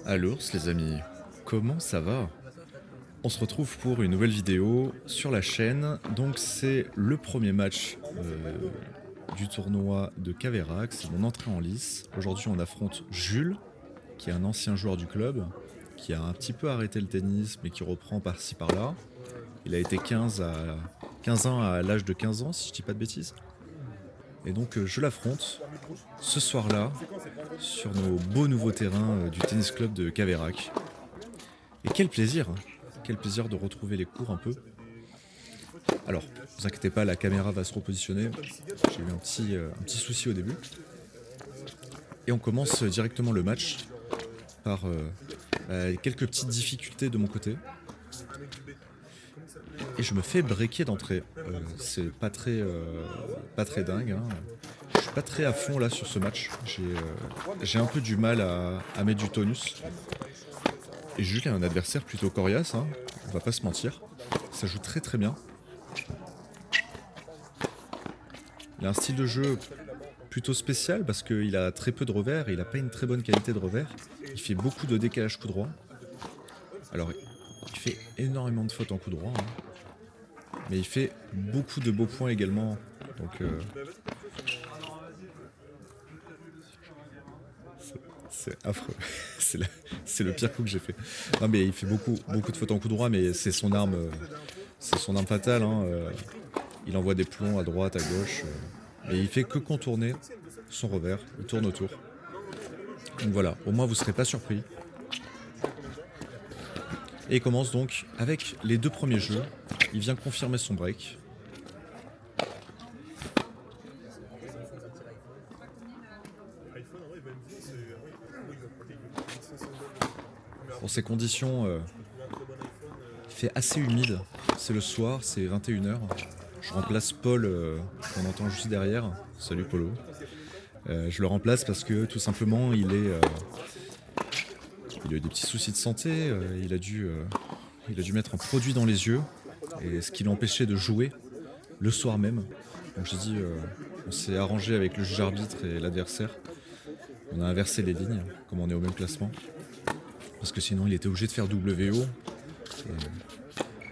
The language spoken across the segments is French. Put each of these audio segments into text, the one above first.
Alors, les amis, comment ça va? On se retrouve pour une nouvelle vidéo sur la chaîne. Donc, c'est le premier match du tournoi de Caverac. C'est mon entrée en lice. Aujourd'hui, on affronte Jules, qui est un ancien joueur du club, qui a un petit peu arrêté le tennis, mais qui reprend par-ci par-là. Il a été 15 ans à l'âge de 15 ans, si je dis pas de bêtises. Et donc, je l'affronte ce soir-là sur nos beaux nouveaux terrains du tennis club de Caverac. Et quel plaisir, hein. Quel plaisir de retrouver les cours un peu. Alors, ne vous inquiétez pas, la caméra va se repositionner. J'ai eu un petit souci au début. Et on commence directement le match par quelques petites difficultés de mon côté. Et je me fais breaker d'entrée. C'est pas très dingue, hein. Je suis pas très à fond là sur ce match. J'ai un peu du mal à mettre du tonus. Et Jules est un adversaire plutôt coriace, hein. On va pas se mentir. Ça joue très très bien. Il a un style de jeu plutôt spécial parce qu'il a très peu de revers et il a pas une très bonne qualité de revers. Il fait beaucoup de décalage coup droit. Alors, il fait énormément de fautes en coup droit, hein. Mais il fait beaucoup de beaux points également. Donc, c'est affreux. C'est le pire coup que j'ai fait. Non, mais il fait beaucoup de fautes en coup droit, mais c'est son arme fatale, hein. Il envoie des plombs à droite, à gauche. Mais il fait que contourner son revers. Il tourne autour. Donc voilà, au moins vous ne serez pas surpris. Et il commence donc avec les deux premiers jeux. Il vient confirmer son break. Pour ces conditions, il fait assez humide. C'est le soir, c'est 21h. Je remplace Paul, qu'on entend juste derrière. Salut Polo. Je le remplace parce que tout simplement il a eu des petits soucis de santé. Il a dû mettre un produit dans les yeux, et ce qui l'empêchait de jouer le soir même. Donc j'ai dit, on s'est arrangé avec le juge arbitre et l'adversaire. On a inversé les lignes, comme on est au même classement. Parce que sinon il était obligé de faire WO.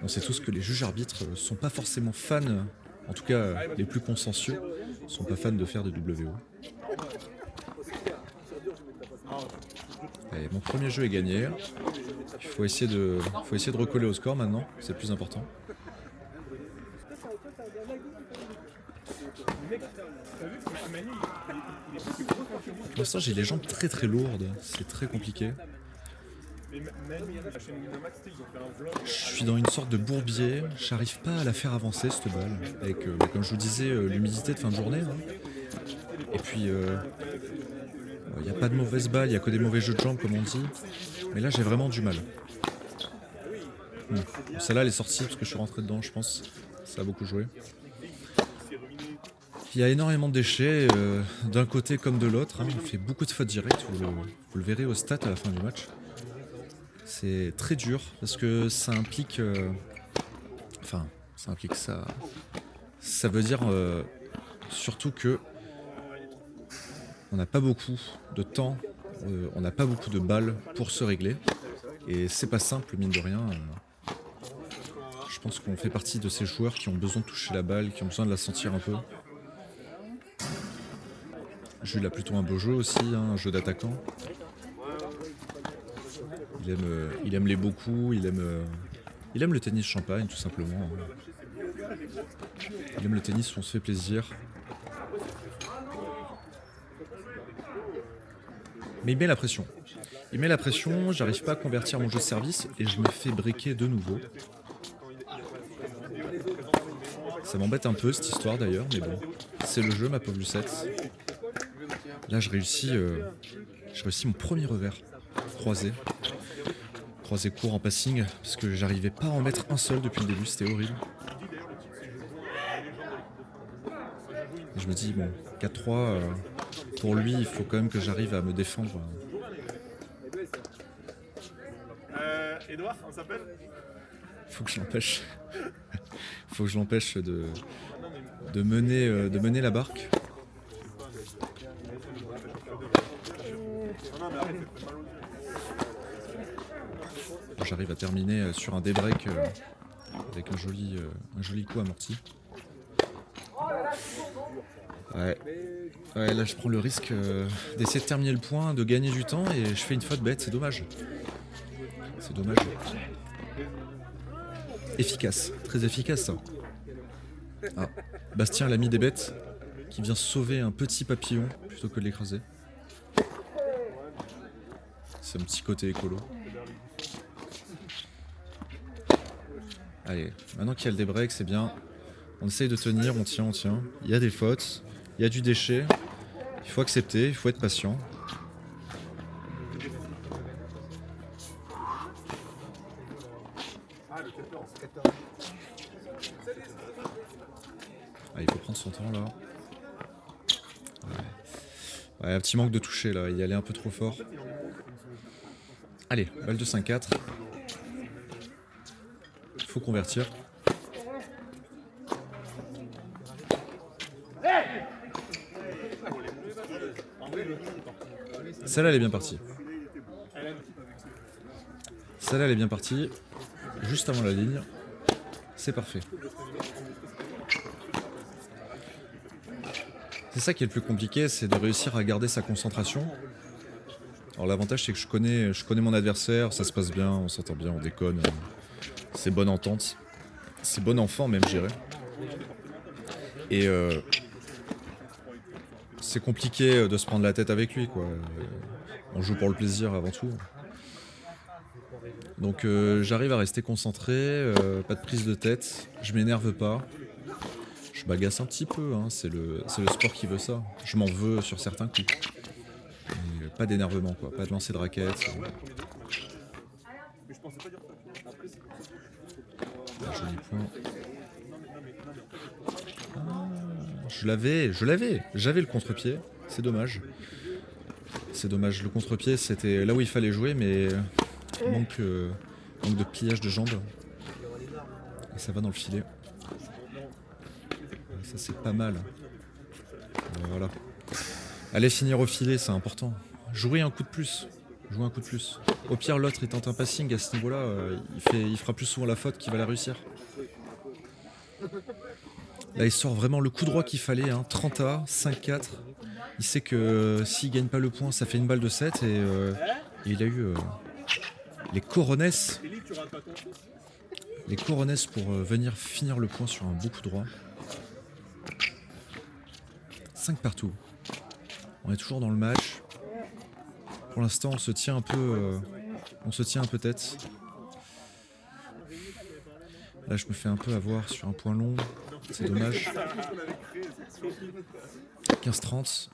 On sait tous que les juges arbitres sont pas forcément fans, en tout cas les plus consciencieux, sont pas fans de faire des WO. Allez, mon premier jeu est gagné. Il faut essayer de recoller au score maintenant, c'est le plus important. Pour l'instant, j'ai les jambes très très lourdes, c'est très compliqué. Je suis dans une sorte de bourbier, j'arrive pas à la faire avancer cette balle, avec, comme je vous disais, l'humidité de fin de journée, hein. Et puis, il n'y a pas de mauvaise balle, il n'y a que des mauvais jeux de jambes comme on dit, mais là j'ai vraiment du mal. Celle-là elle est sortie parce que je suis rentré dedans, je pense, ça a beaucoup joué. Il y a énormément de déchets, d'un côté comme de l'autre, hein. Il fait beaucoup de fautes directes, vous le verrez au stat à la fin du match. C'est très dur parce que ça implique, ça veut dire surtout que on n'a pas beaucoup de temps, on n'a pas beaucoup de balles pour se régler, et c'est pas simple mine de rien. Je pense qu'on fait partie de ces joueurs qui ont besoin de toucher la balle, qui ont besoin de la sentir un peu. Jules a plutôt un beau jeu aussi, hein, un jeu d'attaquant. Il aime les beaux coups, il aime le tennis champagne tout simplement. Il aime le tennis où on se fait plaisir. Mais il met la pression. J'arrive pas à convertir mon jeu de service et je me fais breaker de nouveau. Ça m'embête un peu cette histoire d'ailleurs, mais bon, c'est le jeu ma pauvre Lucette. Là je réussis mon premier revers croisé court en passing, parce que j'arrivais pas à en mettre un seul depuis le début, c'était horrible. Et je me dis, bon, 4-3, pour lui, il faut quand même que j'arrive à me défendre. Edouard, on s'appelle ? Faut que je l'empêche de mener la barque. J'arrive à terminer sur un débreak avec un joli coup amorti. Ouais, là je prends le risque d'essayer de terminer le point, de gagner du temps et je fais une faute bête, c'est dommage. C'est dommage. Efficace, très efficace ça. Ah, Bastien l'ami des bêtes qui vient sauver un petit papillon plutôt que de l'écraser. C'est un petit côté écolo. Allez, maintenant qu'il y a le débreak, c'est bien. On essaye de tenir, on tient. Il y a des fautes, il y a du déchet. Il faut accepter, il faut être patient. Ah, il faut prendre son temps là. Ouais, un petit manque de toucher là, il y allait un peu trop fort. Allez, balle de 5-4. Faut convertir. Celle-là elle est bien partie. Celle-là elle est bien partie. Juste avant la ligne. C'est parfait. C'est ça qui est le plus compliqué, c'est de réussir à garder sa concentration. Alors l'avantage c'est que je connais mon adversaire, ça se passe bien, on s'entend bien, on déconne. C'est bonne entente. C'est bon enfant même, je dirais. Et c'est compliqué de se prendre la tête avec lui, quoi. On joue pour le plaisir avant tout. Donc j'arrive à rester concentré, pas de prise de tête, je m'énerve pas. Je m'agace un petit peu, hein. C'est le sport qui veut ça. Je m'en veux sur certains coups. Mais pas d'énervement, quoi. Pas de lancer de raquette. Joli point. Ah, j'avais le contre-pied. C'est dommage. C'est dommage. Le contre-pied, c'était là où il fallait jouer, mais manque de pliage de jambes. Et ça va dans le filet. Ça c'est pas mal. Voilà. Allez finir au filet, c'est important. Jouer un coup de plus. Au pire, l'autre il tente un passing à ce niveau-là, il fera plus souvent la faute qu'il va la réussir. Là il sort vraiment le coup droit qu'il fallait, hein. 30A, 5-4. Il sait que s'il gagne pas le point, ça fait une balle de 7 et il a eu les corones pour venir finir le point sur un beau coup droit. 5 partout. On est toujours dans le match. Pour l'instant, on se tient un peu tête. Là, je me fais un peu avoir sur un point long. C'est dommage. 15-30.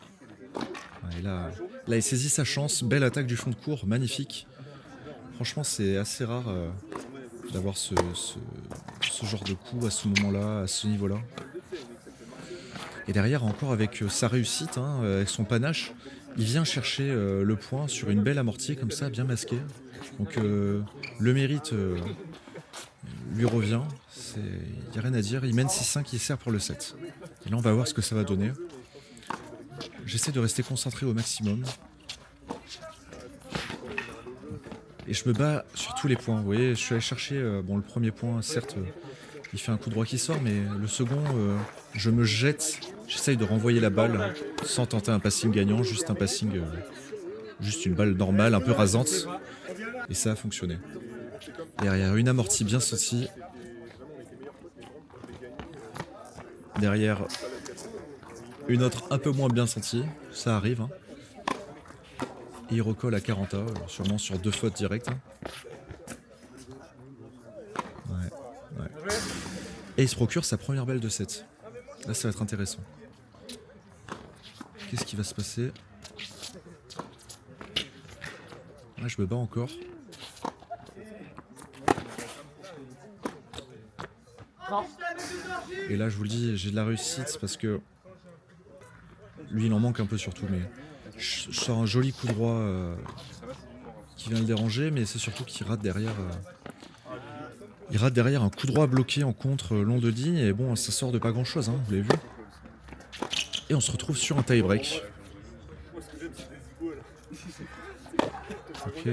Ouais, là, il saisit sa chance. Belle attaque du fond de cours, magnifique. Franchement, c'est assez rare d'avoir ce genre de coup à ce moment-là, à ce niveau-là. Et derrière, encore avec sa réussite, hein, avec son panache, il vient chercher le point sur une belle amortie comme ça, bien masquée. Donc le mérite lui revient. Il n'y a rien à dire. Il mène 6-5, il sert pour le 7. Et là, on va voir ce que ça va donner. J'essaie de rester concentré au maximum. Et je me bats sur tous les points. Vous voyez, je suis allé chercher le premier point, certes, il fait un coup droit qui sort, mais le second, je me jette. J'essaye de renvoyer la balle sans tenter un passing gagnant, juste un passing, juste une balle normale, un peu rasante. Et ça a fonctionné. Derrière, une amortie bien sentie. Derrière, une autre un peu moins bien sentie. Ça arrive. Hein. Et il recolle à 40A, sûrement sur 2 fautes directes. Hein. Ouais. Et il se procure sa première balle de 7. Là, ça va être intéressant. Qu'est-ce qui va se passer? Là, je me bats encore. Et là, je vous le dis, j'ai de la réussite parce que lui, il en manque un peu surtout. Mais je sors un joli coup droit qui vient le déranger, mais c'est surtout qu'il rate derrière. Il rate derrière un coup droit bloqué en contre long de ligne. Et bon, ça sort de pas grand-chose, hein, vous l'avez vu. Et on se retrouve sur un tie-break. Ok.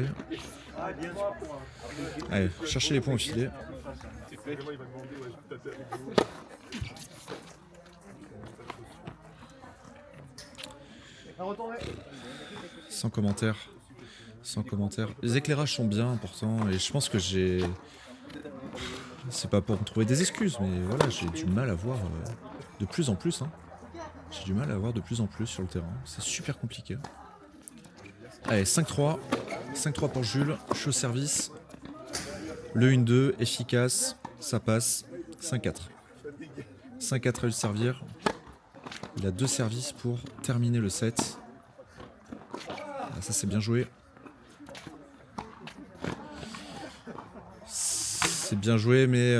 Allez, cherchez les points au filet. Sans commentaire. Sans commentaire. Les éclairages sont bien importants et je pense que j'ai... C'est pas pour me trouver des excuses, mais voilà, j'ai du mal à voir de plus en plus. Hein. J'ai du mal à voir de plus en plus sur le terrain. C'est super compliqué. Allez, 5-3. 5-3 pour Jules. Je suis au service. Le 1-2, efficace. Ça passe. 5-4. 5-4 à lui servir. Il a 2 services pour terminer le set. Ah, ça, c'est bien joué. C'est bien joué, mais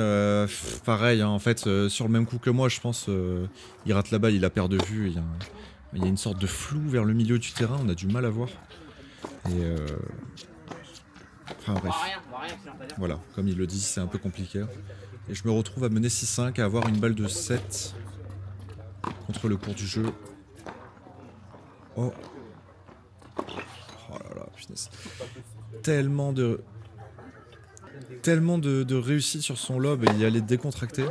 pareil, hein, en fait, sur le même coup que moi, je pense, il rate la balle, il la perd de vue. Il y a une sorte de flou vers le milieu du terrain, on a du mal à voir. Et enfin bref. Voilà, comme il le dit, c'est un peu compliqué. Et je me retrouve à mener 6-5, à avoir une balle de 7 contre le cours du jeu. Oh. Oh là là, punaise. Tellement de réussite sur son lob et il allait décontracter.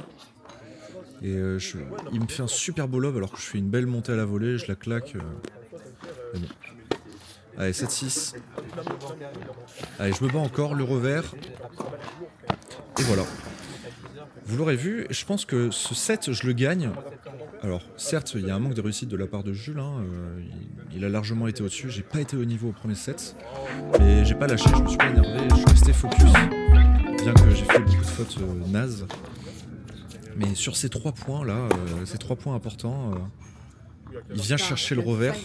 Et il me fait un super beau lob alors que je fais une belle montée à la volée, je la claque. Mais bon. Allez, 7-6. Allez, je me bats encore, le revers. Et voilà. Vous l'aurez vu, je pense que ce set, je le gagne. Alors, certes, il y a un manque de réussite de la part de Jules. Hein, il a largement été au-dessus. J'ai pas été au niveau au premier set. Mais j'ai pas lâché, je me suis pas énervé. Je suis resté focus. Bien que j'ai fait beaucoup de fautes nazes. Mais sur ces 3 points là, ces 3 points importants, il vient chercher le revers.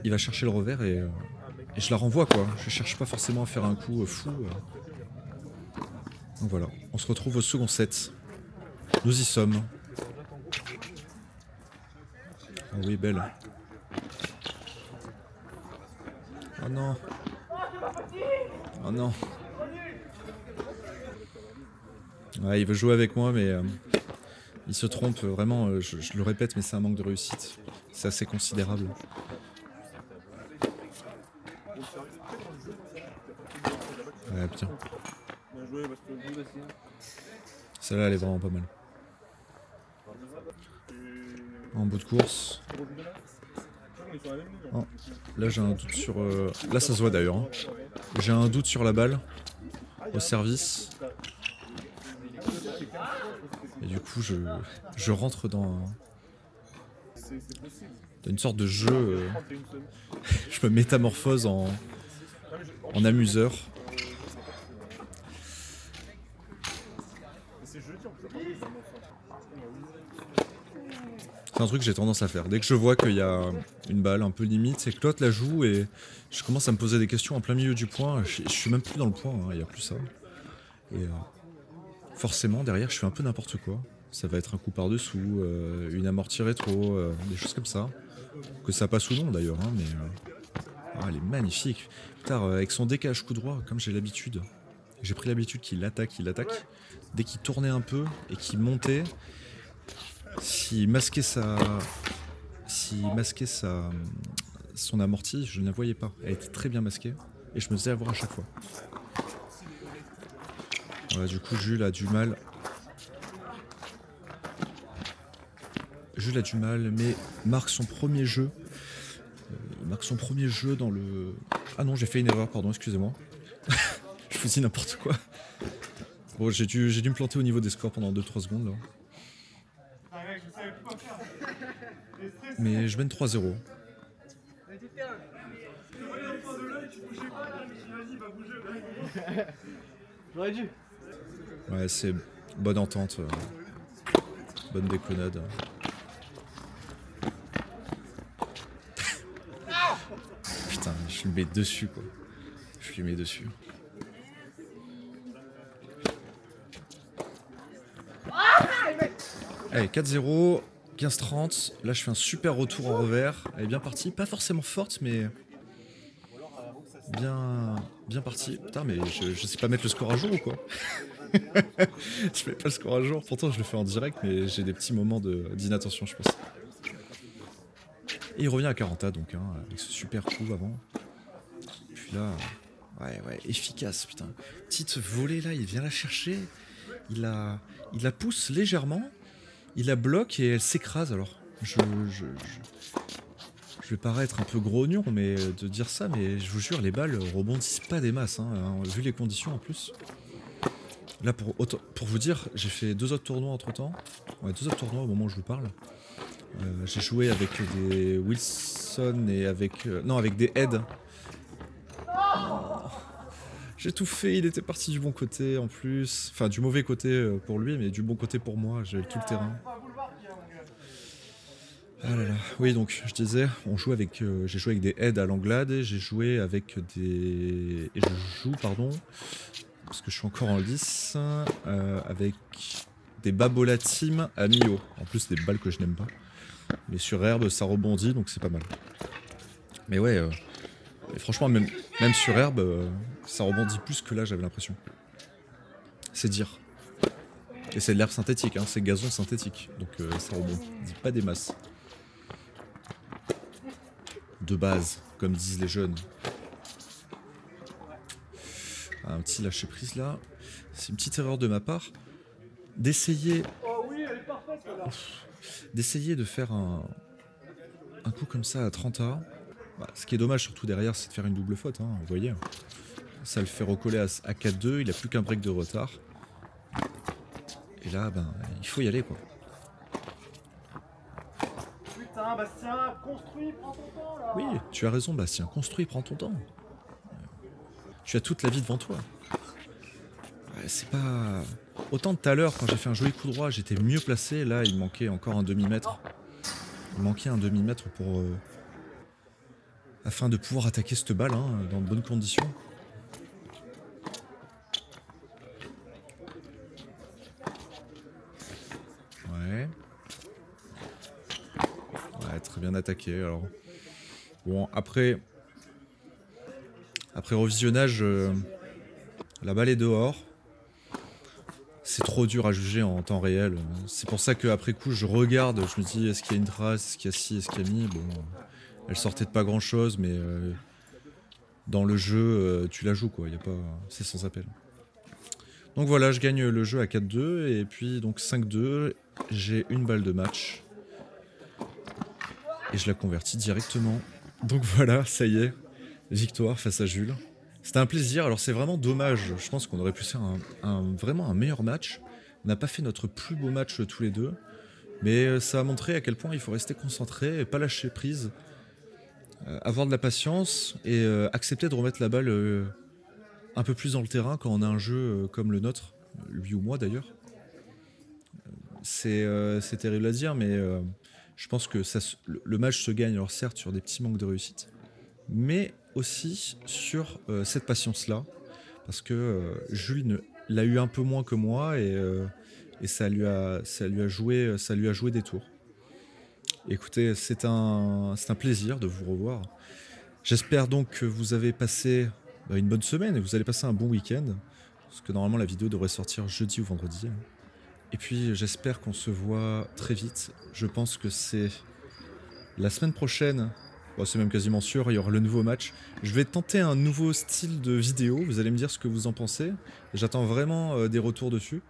Il va chercher le revers et je la renvoie quoi. Je cherche pas forcément à faire un coup fou. Donc voilà, on se retrouve au second set. Nous y sommes. Ah oui, belle. Oh non. Oh non. Ouais, il veut jouer avec moi, mais il se trompe. Vraiment, je le répète, mais c'est un manque de réussite. C'est assez considérable. Ouais, bien. Celle-là, elle est vraiment pas mal. En bout de course. Oh, là, j'ai un doute sur... Là, ça se voit d'ailleurs. Hein. J'ai un doute sur la balle. Au service. Et du coup, je rentre dans une sorte de jeu. Je me métamorphose en amuseur. C'est un truc que j'ai tendance à faire. Dès que je vois qu'il y a une balle un peu limite, c'est que l'autre la joue et je commence à me poser des questions en plein milieu du point. Je suis même plus dans le point, il n'y a plus ça. Et forcément, derrière, je fais un peu n'importe quoi. Ça va être un coup par-dessous, une amortie rétro, des choses comme ça. Que ça passe ou non d'ailleurs, hein, mais elle est magnifique. Putain, avec son décalage coup droit, comme j'ai l'habitude. J'ai pris l'habitude qu'il attaque. Dès qu'il tournait un peu et qu'il montait, s'il masquait son amorti, je ne la voyais pas. Elle était très bien masquée et je me faisais avoir à chaque fois. Voilà, du coup, Jules a du mal. Mais marque son premier jeu. Il marque son premier jeu dans le... Ah non, j'ai fait une erreur, pardon, excusez-moi. Je vous dis n'importe quoi. Bon, j'ai dû me planter au niveau des scores pendant 2-3 secondes là. Mais je mène 3-0. J'aurais dû. Ouais, c'est bonne entente. Bonne déconnade. Putain, je lui mets dessus quoi. Je lui mets dessus. Allez, 4-0, 15-30. Là, je fais un super retour en revers. Elle est bien partie. Pas forcément forte, mais bien partie. Putain, mais je sais pas mettre le score à jour ou quoi? Je mets pas le score à jour. Pourtant, je le fais en direct, mais j'ai des petits moments d'inattention, je pense. Et il revient à 40 donc hein, avec ce super coup avant. Puis là, ouais, efficace, putain. Petite volée là, il vient la chercher. Il la pousse légèrement. Il la bloque et elle s'écrase alors. Je vais paraître un peu grognon mais de dire ça, mais je vous jure, les balles rebondissent pas des masses, hein, vu les conditions en plus. Là, pour vous dire, j'ai fait 2 autres tournois entre temps. Ouais, 2 autres tournois au moment où je vous parle. J'ai joué avec des Wilson et avec... non, avec des Head. J'ai tout fait, il était parti du bon côté en plus. Enfin, du mauvais côté pour lui, mais du bon côté pour moi. J'avais tout le terrain. Ah là là. Oui, donc, je disais, j'ai joué avec des Head à l'Anglade, et j'ai joué avec des... Et je joue, pardon, parce que je suis encore en lice, avec des Babola Team à Mio. En plus, des balles que je n'aime pas. Mais sur herbe, ça rebondit, donc c'est pas mal. Mais ouais, et franchement, même sur herbe, ça rebondit plus que là, j'avais l'impression. C'est dire. Et c'est de l'herbe synthétique, hein, c'est gazon synthétique. Donc ça rebondit pas des masses. De base, comme disent les jeunes. Un petit lâcher prise là. C'est une petite erreur de ma part. D'essayer de faire un coup comme ça à 30A. Bah, ce qui est dommage surtout derrière, c'est de faire une double faute, hein, vous voyez. Ça le fait recoller à 4-2, il a plus qu'un break de retard. Et là, ben, il faut y aller quoi. Putain, Bastien, construis, prends ton temps là. Oui, tu as raison Bastien, construis, prends ton temps. Tu as toute la vie devant toi. Ouais, c'est pas... Autant tout à l'heure, quand j'ai fait un joli coup droit, j'étais mieux placé. Là, il manquait encore un demi-mètre. Il manquait un demi-mètre pour... afin de pouvoir attaquer cette balle, hein, dans de bonnes conditions. Ouais. Ouais, très bien attaqué, alors... Bon, après revisionnage, la balle est dehors. C'est trop dur à juger en temps réel. C'est pour ça qu'après coup, je regarde, je me dis, est-ce qu'il y a une trace, est-ce qu'il y a ci, est-ce qu'il y a mi. Bon, elle sortait de pas grand-chose, mais dans le jeu, tu la joues, quoi. Y a pas... C'est sans appel. Donc voilà, je gagne le jeu à 4-2, et puis donc 5-2, j'ai une balle de match. Et je la convertis directement. Donc voilà, ça y est, victoire face à Jules. C'était un plaisir, alors c'est vraiment dommage, je pense qu'on aurait pu faire vraiment un meilleur match. On n'a pas fait notre plus beau match tous les deux, mais ça a montré à quel point il faut rester concentré et pas lâcher prise, avoir de la patience et accepter de remettre la balle un peu plus dans le terrain quand on a un jeu comme le nôtre, lui ou moi d'ailleurs. C'est terrible à dire, mais je pense que le match se gagne, alors certes sur des petits manques de réussite, mais aussi sur cette patience-là, parce que Jules l'a eu un peu moins que moi, et ça lui a joué des tours. Écoutez, c'est un plaisir de vous revoir. J'espère donc que vous avez passé une bonne semaine et vous allez passer un bon week-end, parce que normalement la vidéo devrait sortir jeudi ou vendredi. Et puis j'espère qu'on se voit très vite. Je pense que c'est la semaine prochaine. Bon, c'est même quasiment sûr, il y aura le nouveau match. Je vais tenter un nouveau style de vidéo, vous allez me dire ce que vous en pensez. J'attends vraiment des retours dessus.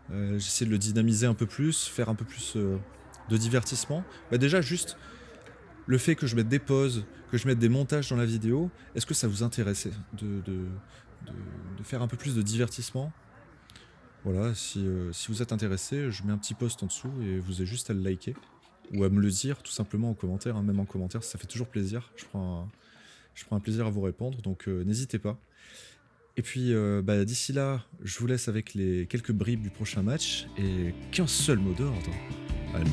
J'essaie de le dynamiser un peu plus, faire un peu plus de divertissement. Bah déjà, juste le fait que je mette des pauses, que je mette des montages dans la vidéo, est-ce que ça vous intéressait de faire un peu plus de divertissement? Voilà, si vous êtes intéressé, je mets un petit post en dessous et vous avez juste à le liker. Ou à me le dire tout simplement en commentaire, hein. Même en commentaire, ça fait toujours plaisir. Je prends un plaisir à vous répondre, donc n'hésitez pas. Et puis d'ici là, je vous laisse avec les quelques bribes du prochain match et qu'un seul mot d'ordre. Allô.